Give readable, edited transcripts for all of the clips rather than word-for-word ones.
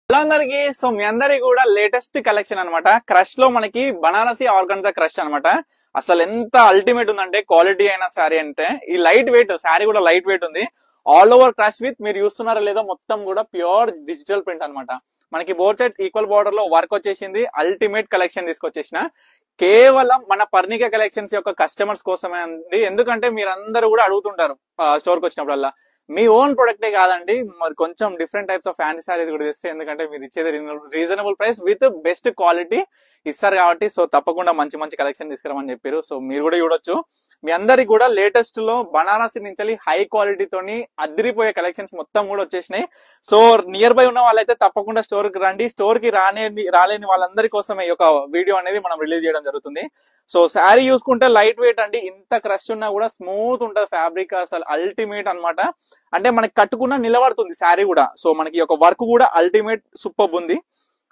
Hello అందరికి. So మీ అందరికి కూడా లేటెస్ట్ కలెక్షన్ అన్నమాట. క్రష్ లో మనకి బనారసి ఆర్గన్జా క్రష్ అన్నమాట. అసలు ఎంత అల్టిమేట్ ఉందంటే క్వాలిటీ అయిన శారీ అంటే ఈ లైట్ వెయిట్ శారీ కూడా లైట్ వెయిట్ ఉంది. ఆల్ ఓవర్ క్రష్ విత్ మీరు చూస్తున్నారా లేదో మొత్తం కూడా ప్యూర్ డిజిటల్ ప్రింట్ అన్నమాట. మనకి బోత్ సైడ్స్ ఈక్వల్ బార్డర్ లో వర్క్ వచ్చేసింది. అల్టిమేట్ కలెక్షన్ తీసుకొచ్చేసిన కేవలం మన పర్ణిక కలెక్షన్స్ యొక్క కస్టమర్స్ కోసమే అండి. ఎందుకంటే మీరందరూ కూడా అడుగుతుంటారు స్టోర్ కి వచ్చినప్పుడల్లా మీ ఓన్ ప్రొడక్టే కాదండి, మరి కొంచెం different types of fancy saris కూడా తెస్తే, ఎందుకంటే మీరు ఇచ్చేది reasonable price with best quality ఇస్తారు కాబట్టి సో తప్పకుండా మంచి మంచి కలెక్షన్ తీసుకురామని చెప్పారు. సో మీరు కూడా చూడొచ్చు. మీ అందరికి కూడా లేటెస్ట్ లో బనారసి నుంచి హై క్వాలిటీతోని అదిరిపోయే కలెక్షన్స్ మొత్తం కూడా వచ్చేసినాయి. సో నియర్ బై ఉన్న వాళ్ళైతే తప్పకుండా స్టోర్ కి రండి. స్టోర్ కి రాలేని వాళ్ళందరి కోసమే ఈ యొక్క వీడియో అనేది మనం రిలీజ్ చేయడం జరుగుతుంది. సో శారీ చూసుకుంటే లైట్ వెయిట్ అండి. ఇంత క్రష్ ఉన్నా కూడా స్మూత్ ఉంటది ఫ్యాబ్రిక్, అసలు అల్టిమేట్ అన్నమాట. అంటే మనకి కట్టుకున్నా నిలబడుతుంది శారీ కూడా. సో మనకి ఒక వర్క్ కూడా అల్టిమేట్ సూపర్ ఉంది.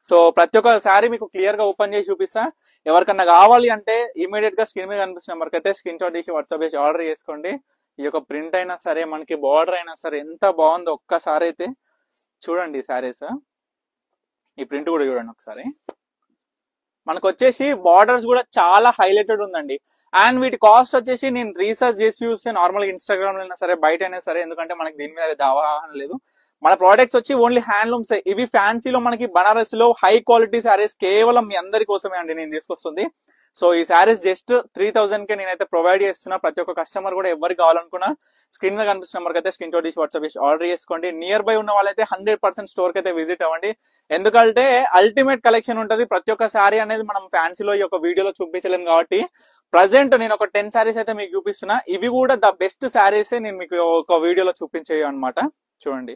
సో ప్రతి ఒక్క శారీ మీకు క్లియర్ గా ఓపెన్ చేసి చూపిస్తా. ఎవరికన్నా కావాలి అంటే ఇమీడియట్ గా స్క్రీన్ మీద కనిపిస్తున్న నెంబర్కి అయితే స్క్రీన్ షాట్ తీసి వాట్సాప్ చేసి ఆర్డర్ చేసుకోండి. ఈ యొక్క ప్రింట్ అయినా సరే మనకి బార్డర్ అయినా సరే ఎంత బాగుందో ఒక్కసారి అయితే చూడండి. శారీస్ ఈ ప్రింట్ కూడా చూడండి ఒకసారి. మనకు వచ్చేసి బార్డర్స్ కూడా చాలా హైలైటెడ్ ఉందండి. అండ్ వీటి కాస్ట్ వచ్చేసి నేను రీసెర్చ్ చేసి చూస్తే నార్మల్ ఇన్స్టాగ్రామ్ లో అయినా సరే బయట అయినా సరే, ఎందుకంటే మనకి దీని మీద అవగాహన లేదు. మన ప్రోడక్ట్స్ వచ్చి ఓన్లీ హ్యాండ్లూమ్స్. ఇవి ఫ్యాన్సీలో మనకి బనారస్ లో హై క్వాలిటీ శారీస్ కేవలం మీ అందరి కోసమే అండి నేను తీసుకొస్తుంది. సో ఈ శారీస్ జస్ట్ 3000 కే నేనైతే ప్రొవైడ్ చేస్తున్నా. ప్రతి ఒక్క కస్టమర్ కూడా ఎవరికి కావాలనుకున్నా స్క్రీన్ మీద కనిపిస్తున్న నెంబర్కి అయితే స్క్రీన్ షాట్ తీసి వాట్సాప్ చేసి ఆర్డర్ చేసుకోండి. నియర్ బై ఉన్న వాళ్ళైతే 100% స్టోర్ కి అయితే విజిట్ అవ్వండి. ఎందుకంటే అల్టిమేట్ కలెక్షన్ ఉంటది. ప్రతి ఒక్క శారీ అనేది మనం ఫ్యాన్సీలో ఈ యొక్క వీడియోలో చూపించలేము కాబట్టి ప్రజెంట్ నేను ఒక 10 శారీస్ అయితే మీకు చూపిస్తున్నా. ఇవి కూడా ద బెస్ట్ శారీస్ నేను మీకు ఒక వీడియోలో చూపించేవి అనమాట. చూడండి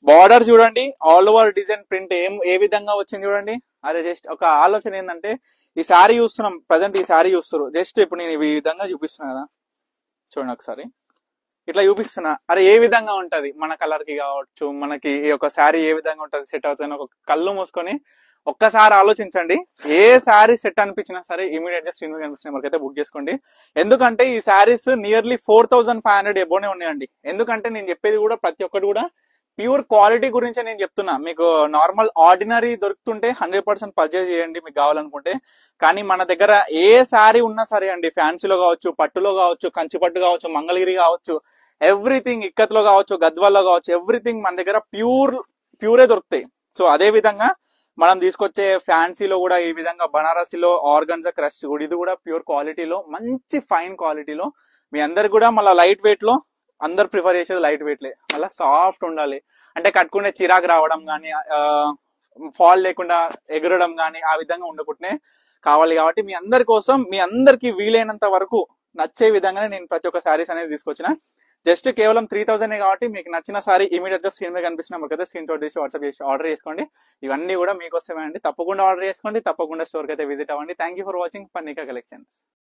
బార్డర్ చూడండి, ఆల్ ఓవర్ డిజైన్ ప్రింట్ ఏ విధంగా వచ్చింది చూడండి. అదే జస్ట్ ఒక ఆలోచన ఏంటంటే ఈ శారీ చూస్తున్నాం, ప్రజెంట్ ఈ శారీ చూస్తారు. జస్ట్ ఇప్పుడు నేను ఈ విధంగా చూపిస్తున్నా కదా, చూడండి ఒకసారి ఇట్లా చూపిస్తున్నా. అరే ఏ విధంగా ఉంటది మన కలర్ కి కావచ్చు, మనకి ఈ యొక్క శారీ ఏ విధంగా ఉంటది సెట్ అవుతుంది. ఒక కళ్ళు మూసుకొని ఒక్కసారి ఆలోచించండి. ఏ శారీ సెట్ అనిపించినా సరే ఇమీడియట్ గా స్క్రీన్ కనిపించిన నెంబర్కి అయితే బుక్ చేసుకోండి. ఎందుకంటే ఈ శారీస్ నియర్లీ 4500 ఎబోనే ఉన్నాయండి. ఎందుకంటే నేను చెప్పేది కూడా ప్రతి ఒక్కటి కూడా ప్యూర్ క్వాలిటీ గురించే నేను చెప్తున్నా. మీకు నార్మల్ ఆర్డినరీ దొరుకుతుంటే 100% పర్చేజ్ చేయండి మీకు కావాలనుకుంటే. కానీ మన దగ్గర ఏ శారీ ఉన్నా సరే అండి, ఫ్యాన్సీలో కావచ్చు, పట్టులో కావచ్చు, కంచి పట్టు కావచ్చు, మంగళగిరి కావచ్చు, ఎవ్రీథింగ్ ఇక్కత్లో కావచ్చు, గద్వాల్లో కావచ్చు, ఎవ్రీథింగ్ మన దగ్గర ప్యూరే దొరుకుతాయి. సో అదే విధంగా మనం తీసుకొచ్చే ఫ్యాన్సీలో కూడా ఈ విధంగా బనారసిలో ఆర్గన్జా క్రష్ కూడా ఇది కూడా ప్యూర్ క్వాలిటీలో మంచి ఫైన్ క్వాలిటీలో మీ అందరికి కూడా మళ్ళీ లైట్ వెయిట్ లో అందరు ప్రిఫర్ చేసేది లైట్ వెయిట్లే. మళ్ళీ సాఫ్ట్ ఉండాలి అంటే కట్టుకునే చిరాకు రావడం కానీ, ఫాల్ లేకుండా ఎగరడం కానీ ఆ విధంగా ఉండకుండానే కావాలి. కాబట్టి మీ అందరి కోసం మీ అందరికి వీలైనంత వరకు నచ్చే విధంగానే నేను ప్రతి ఒక్క శారీస్ అనేది తీసుకొచ్చిన. జస్ట్ కేవలం 3000 కాబట్టి మీకు నచ్చిన సారీ ఇమీడియట్ గా స్క్రీన్ మీద కనిపిస్తున్న నెంబర్కి స్క్రీన్ షాట్ తీసి వాట్సాప్ చేసి ఆర్డర్ చేసుకోండి. ఇవన్నీ కూడా మీకోసమే అండి. తప్పకుండా ఆర్డర్ చేసుకోండి, తప్పకుండా స్టోర్ కి అయితే విజిట్ అవ్వండి. Thank you for watching Parnika collections.